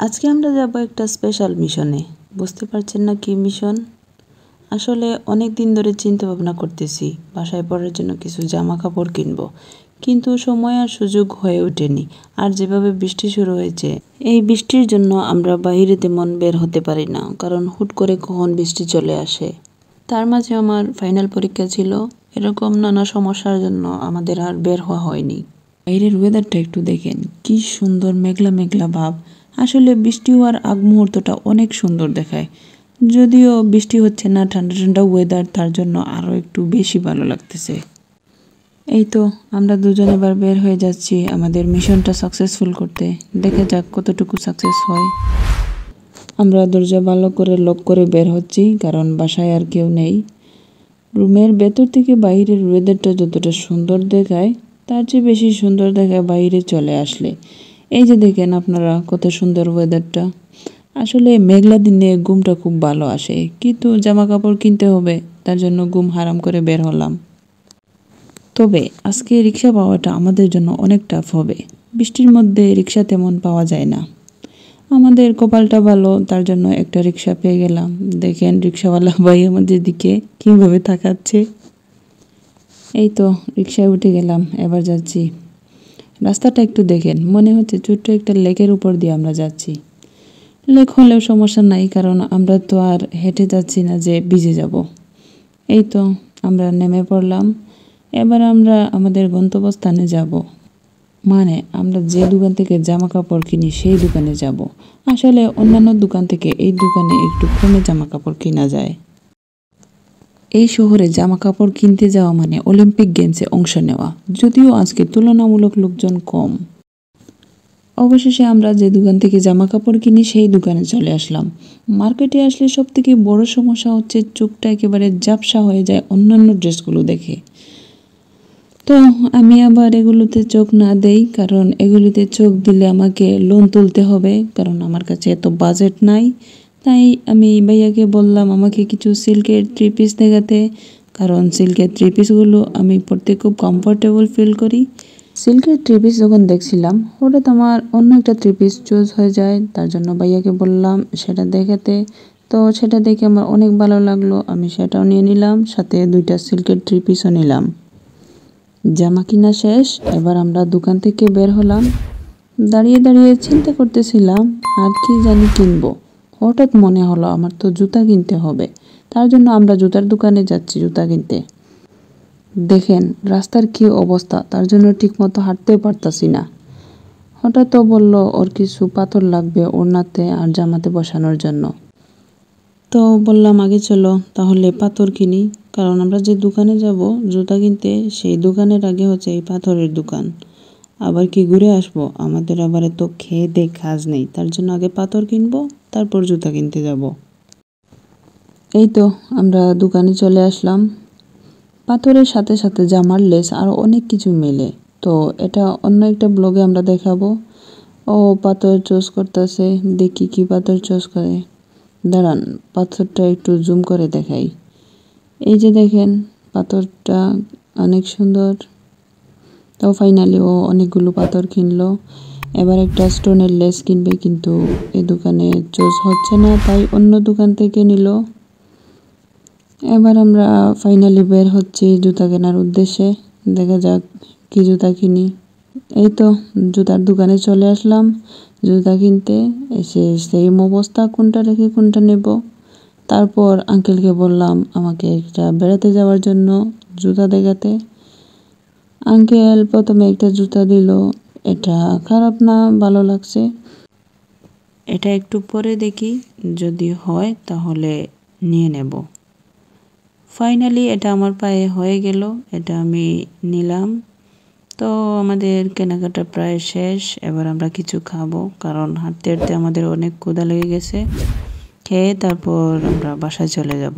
আজকে আমরা যাব একটা স্পেশাল মিশনে। বুঝতে পারছেন না কি মিশন? আসলে অনেক দিন ধরে চিন্তা ভাবনা করতেছি বাসায় পরার জন্য কিছু জামা কাপড় কিনবো, কিন্তু সময় আর সুযোগ হয়ে ওঠেনি। আর যেভাবে বৃষ্টি শুরু হয়েছে, এই বৃষ্টির জন্য আমরা বাইরে তেমন বের হতে পারি না, কারণ হুট করে কখন বৃষ্টি চলে আসে। তার মাঝে আমার ফাইনাল পরীক্ষা ছিল, এরকম নানা সমস্যার জন্য আমাদের আর বের হওয়া হয়নি। বাইরের ওয়েদারটা একটু দেখেন, কি সুন্দর মেঘলা মেঘলা ভাব। আসলে বৃষ্টি হওয়ার আগ মুহূর্তটা অনেক সুন্দর দেখায়। যদিও বৃষ্টি হচ্ছে না, ঠান্ডা ঠান্ডা ওয়েদার, তার জন্য আরও একটু বেশি ভালো লাগতেছে। এই তো আমরা দুজন এবার বের হয়ে যাচ্ছি আমাদের মিশনটা সাকসেসফুল করতে। দেখা যাক কতটুকু সাকসেস হয়। আমরা দরজা ভালো করে লক করে বের হচ্ছি, কারণ বাসায় আর কেউ নেই। রুমের ভেতর থেকে বাইরের ওয়েদারটা যতটা সুন্দর দেখায়, তার চেয়ে বেশি সুন্দর দেখায় বাইরে চলে আসলে। এই যে দেখেন আপনারা কত সুন্দর ওয়েদারটা। আসলে মেঘলা দিনে ঘুমটা খুব ভালো আসে, কিন্তু জামা কাপড় কিনতে হবে, তার জন্য ঘুম হারাম করে বের হলাম। তবে আজকে রিক্সা পাওয়াটা আমাদের জন্য অনেক টাফ হবে। বৃষ্টির মধ্যে রিক্সা তেমন পাওয়া যায় না। আমাদের কপালটা ভালো, তার জন্য একটা রিক্সা পেয়ে গেলাম। দেখেন রিক্সাওয়ালা ভাই আমাদের দিকে কীভাবে তাকাচ্ছে। এই তো রিক্সায় উঠে গেলাম, এবার যাচ্ছি। রাস্তাটা একটু দেখেন, মনে হচ্ছে ছোট্ট একটা লেকের উপর দিয়ে আমরা যাচ্ছি। লেক হলেও সমস্যা নাই, কারণ আমরা তো আর হেঁটে যাচ্ছি না যে ভিজে যাব। এই তো আমরা নেমে পড়লাম। এবার আমরা আমাদের গন্তব্যস্থানে যাব, মানে আমরা যে দোকান থেকে জামা কাপড় কিনি সেই দোকানে যাব। আসলে অন্যান্য দোকান থেকে এই দোকানে একটু কমে জামা কাপড় কেনা যায়। এই শহরে জামা কাপড় কিনতে যাওয়া মানে অলিম্পিক গেমসে অংশ নেওয়া, যদিও আজকে তুলনামূলক লোকজন কম। অবশেষে আমরা যে দোকান থেকে জামা কাপড় কিনি সেই দোকানে চলে আসলাম। মার্কেটে আসলে সবথেকে বড় সমস্যা হচ্ছে চোখটা একেবারে ঝাপসা হয়ে যায় অন্যান্য ড্রেসগুলো দেখে। তো আমি আবার এগুলোতে চোখ না দেই, কারণ এগুলিতে চোখ দিলে আমাকে লোন তুলতে হবে, কারণ আমার কাছে এত বাজেট নাই। তাই আমি ভাইয়াকে বললাম আমাকে কিছু সিল্কের থ্রি পিস দেখাতে, কারণ সিল্কের থ্রি পিসগুলো আমি পরতে খুব কমফোর্টেবল ফিল করি। সিল্কের থ্রি পিস যখন দেখছিলাম, হঠাৎ আমার অন্য একটা থ্রি পিস চুজ হয়ে যায়, তার জন্য ভাইয়াকে বললাম সেটা দেখাতে। তো সেটা দেখে আমার অনেক ভালো লাগলো, আমি সেটাও নিয়ে নিলাম, সাথে দুইটা সিল্কের থ্রি পিসও নিলাম। জামা কিনা শেষ, এবার আমরা দোকান থেকে বের হলাম। দাঁড়িয়ে দাঁড়িয়ে চিন্তা করতেছিলাম আর কি জানি কিনবো। হঠাৎ মনে হলো আমার তো জুতা কিনতে হবে, তার জন্য আমরা জুতার দোকানে যাচ্ছি জুতা কিনতে। দেখেন রাস্তার কি অবস্থা, তার জন্য ঠিকমতো হাঁটতেও পারতাছি না। হঠাৎ ও বলল ওর কিছু পাথর লাগবে ওড়নাতে আর জামাতে বসানোর জন্য। তো বললাম আগে চলো তাহলে পাথর কিনি, কারণ আমরা যে দোকানে যাব জুতা কিনতে সেই দোকানের আগে হচ্ছে এই পাথরের দোকান। আবার কি ঘুরে আসবো, আমাদের আবার এত খেয়ে দে কাজ নেই, তার জন্য আগে পাথর কিনবো, তারপর জুতা কিনতে যাব। এই তো আমরা দোকানে চলে আসলাম। পাথরের সাথে সাথে জামার লেস আরও অনেক কিছু মেলে, তো এটা অন্য একটা ব্লগে আমরা দেখাবো। ও পাথর চুজ করতেছে, দেখি কি পাথর চুজ করে। দাঁড়ান পাথরটা একটু জুম করে দেখাই। এই যে দেখেন পাথরটা অনেক সুন্দর। তো ফাইনালি ও অনেকগুলো পাথর কিনলো। এবার একটা স্টোনের লেস কিনবে, কিন্তু এই দোকানে চুজ হচ্ছে না, তাই অন্য দোকান থেকে নিল। এবার আমরা ফাইনালি বের হচ্ছি জুতা কেনার উদ্দেশ্যে। দেখা যাক কি জুতা কিনি। এই তো জুতার দোকানে চলে আসলাম জুতা কিনতে। এসে সেম অবস্থা, কোনটা রেখে কোনটা নেব। তারপর আঙ্কেলকে বললাম আমাকে একটা বেড়াতে যাওয়ার জন্য জুতা দেখাতে। আঙ্কেল প্রথমে একটা জুতা দিল, এটা খারাপ না, ভালো লাগছে। এটা একটু পরে দেখি, যদি হয় তাহলে নিয়ে নেব। ফাইনালি এটা আমার পায়ে হয়ে গেল, এটা আমি নিলাম। তো আমাদের কেনাকাটা প্রায় শেষ, এবার আমরা কিছু খাবো, কারণ হাঁটতে হাঁটতে আমাদের অনেক ক্ষুধা লেগে গেছে। খেয়ে তারপর আমরা বাসায় চলে যাব।